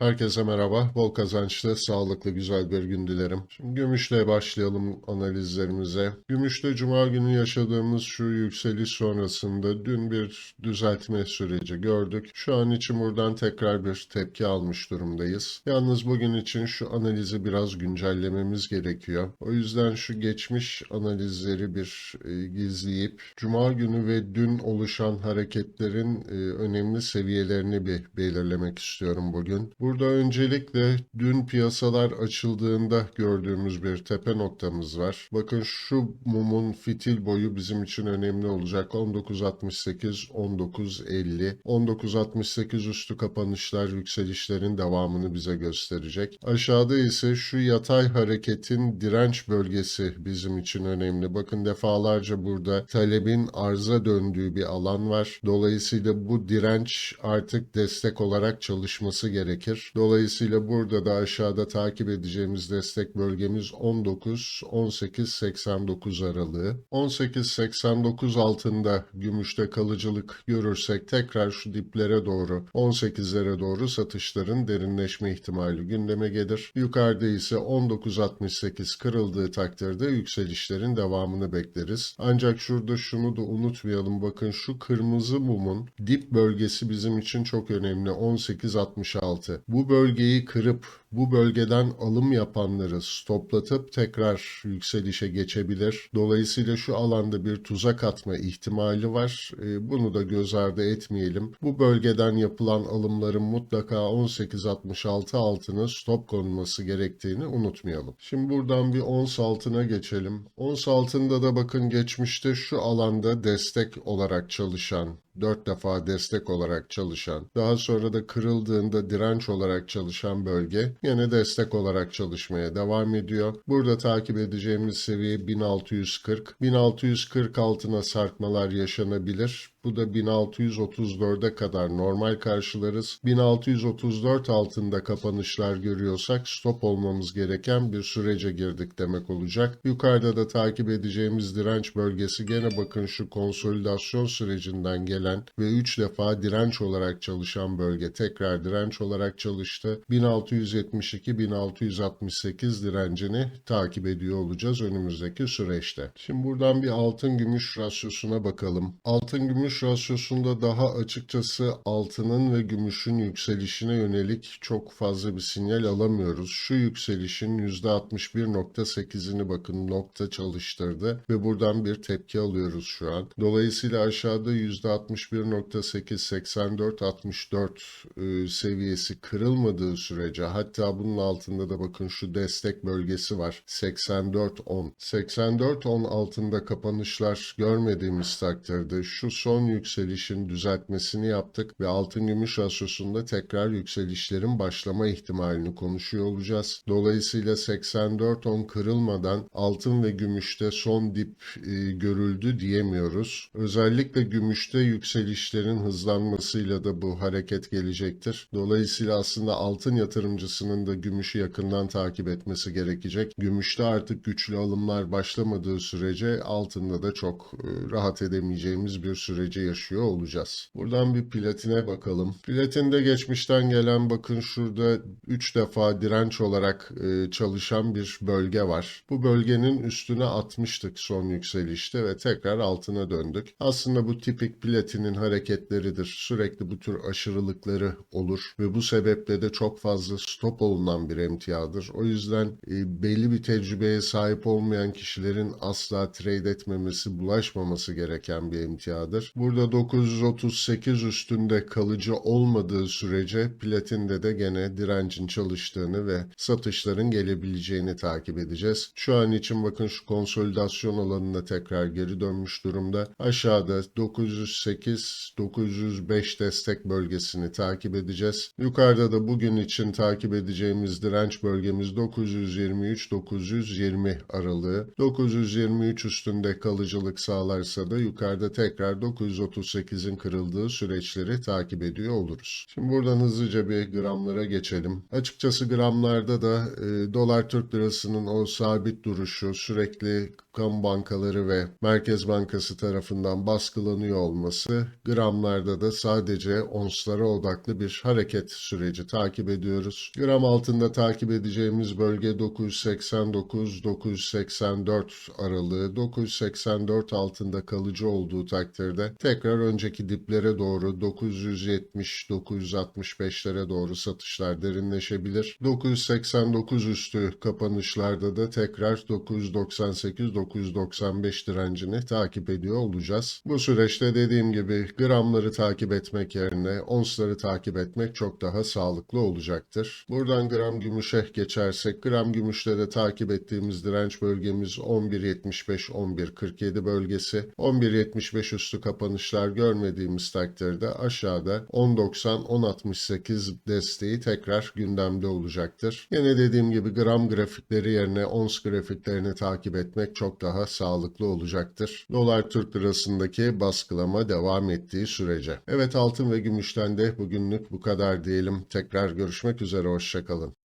Herkese merhaba. Bol kazançlı, sağlıklı, güzel bir gün dilerim. Şimdi gümüşle başlayalım analizlerimize. Gümüşte Cuma günü yaşadığımız şu yükseliş sonrasında dün bir düzeltme süreci gördük. Şu an için buradan tekrar bir tepki almış durumdayız. Yalnız bugün için şu analizi biraz güncellememiz gerekiyor. O yüzden şu geçmiş analizleri gizleyip Cuma günü ve dün oluşan hareketlerin önemli seviyelerini bir belirlemek istiyorum bugün. Burada öncelikle dün piyasalar açıldığında gördüğümüz bir tepe noktamız var. Bakın şu mumun fitil boyu bizim için önemli olacak. 19.68, 19.50, 19.68 üstü kapanışlar yükselişlerin devamını bize gösterecek. Aşağıda ise şu yatay hareketin direnç bölgesi bizim için önemli. Bakın defalarca burada talebin arza döndüğü bir alan var. Dolayısıyla bu direnç artık destek olarak çalışması gerekir. Dolayısıyla burada da aşağıda takip edeceğimiz destek bölgemiz 19-18-89 aralığı. 18-89 altında gümüşte kalıcılık görürsek tekrar şu diplere doğru 18'lere doğru satışların derinleşme ihtimali gündeme gelir. Yukarıda ise 19.68 kırıldığı takdirde yükselişlerin devamını bekleriz. Ancak şurada şunu da unutmayalım. Bakın şu kırmızı mumun dip bölgesi bizim için çok önemli. 18.66. Bu bölgeyi kırıp bu bölgeden alım yapanları stoplatıp tekrar yükselişe geçebilir. Dolayısıyla şu alanda bir tuzak atma ihtimali var. Bunu da göz ardı etmeyelim. Bu bölgeden yapılan alımların mutlaka 18.66 altına stop konulması gerektiğini unutmayalım. Şimdi buradan bir ons altına geçelim. Ons altında da bakın geçmişte şu alanda destek olarak çalışan, 4 defa destek olarak çalışan, daha sonra da kırıldığında direnç olarak çalışan bölge yine destek olarak çalışmaya devam ediyor. Burada takip edeceğimiz seviye 1640. 1640 altına sarkmalar yaşanabilir. Bu da 1634'e kadar normal karşılarız. 1634 altında kapanışlar görüyorsak stop olmamız gereken bir sürece girdik demek olacak. Yukarıda da takip edeceğimiz direnç bölgesi gene bakın şu konsolidasyon sürecinden gelen ve 3 defa direnç olarak çalışan bölge tekrar direnç olarak çalıştı. 1672-1668 direncini takip ediyor olacağız önümüzdeki süreçte. Şimdi buradan bir altın gümüş rasyosuna bakalım. Altın gümüş rasyosunda daha açıkçası altının ve gümüşün yükselişine yönelik çok fazla bir sinyal alamıyoruz. Şu yükselişin %61.8'ini bakın nokta çalıştırdı ve buradan bir tepki alıyoruz şu an. Dolayısıyla aşağıda %61.8, 84-64 seviyesi kırılmadığı sürece hatta bunun altında da bakın şu destek bölgesi var. 84-10. 84-10 altında kapanışlar görmediğimiz takdirde şu son yükselişin düzeltmesini yaptık ve altın gümüş rasyosunda tekrar yükselişlerin başlama ihtimalini konuşuyor olacağız. Dolayısıyla 84-10 kırılmadan altın ve gümüşte son dip görüldü diyemiyoruz. Özellikle gümüşte yükselişlerin hızlanmasıyla da bu hareket gelecektir. Dolayısıyla aslında altın yatırımcısının da gümüşü yakından takip etmesi gerekecek. Gümüşte artık güçlü alımlar başlamadığı sürece altında da çok rahat edemeyeceğimiz bir süreci yaşıyor olacağız. Buradan bir platine bakalım. Platinde geçmişten gelen bakın şurada 3 defa direnç olarak çalışan bir bölge var. Bu bölgenin üstüne atmıştık son yükselişte ve tekrar altına döndük. Aslında bu tipik platinin hareketleridir. Sürekli bu tür aşırılıkları olur ve bu sebeple de çok fazla stop olunan bir emtiadır. O yüzden belli bir tecrübeye sahip olmayan kişilerin asla trade etmemesi, bulaşmaması gereken bir emtiadır. Burada 938 üstünde kalıcı olmadığı sürece platinde de gene direncin çalıştığını ve satışların gelebileceğini takip edeceğiz. Şu an için bakın şu konsolidasyon alanına tekrar geri dönmüş durumda. Aşağıda 908-905 destek bölgesini takip edeceğiz. Yukarıda da bugün için takip edeceğimiz direnç bölgemiz 923-920 aralığı. 923 üstünde kalıcılık sağlarsa da yukarıda tekrar 938'in kırıldığı süreçleri takip ediyor oluruz. Şimdi buradan hızlıca bir gramlara geçelim. Açıkçası gramlarda da dolar Türk lirasının o sabit duruşu, sürekli kamu bankaları ve Merkez Bankası tarafından baskılanıyor olması, gramlarda da sadece onslara odaklı bir hareket süreci takip ediyoruz. Gram altında takip edeceğimiz bölge 989-984 aralığı. 984 altında kalıcı olduğu takdirde tekrar önceki diplere doğru 970-965'lere doğru satışlar derinleşebilir. 989 üstü kapanışlarda da tekrar 998-995 direncini takip ediyor olacağız. Bu süreçte dediğim gibi gramları takip etmek yerine onsları takip etmek çok daha sağlıklı olacaktır. Buradan gram gümüşe geçersek, gram gümüşte de takip ettiğimiz direnç bölgemiz 11.75-11.47 bölgesi. 11.75 üstü kapanışlar görmediğimiz takdirde aşağıda 10.90-10.68 desteği tekrar gündemde olacaktır. Yine dediğim gibi gram grafikleri yerine ons grafiklerini takip etmek çok daha sağlıklı olacaktır. Dolar Türk lirasındaki baskılama devam ettiği sürece. Evet, altın ve gümüşten de bugünlük bu kadar diyelim. Tekrar görüşmek üzere, hoşça kalın.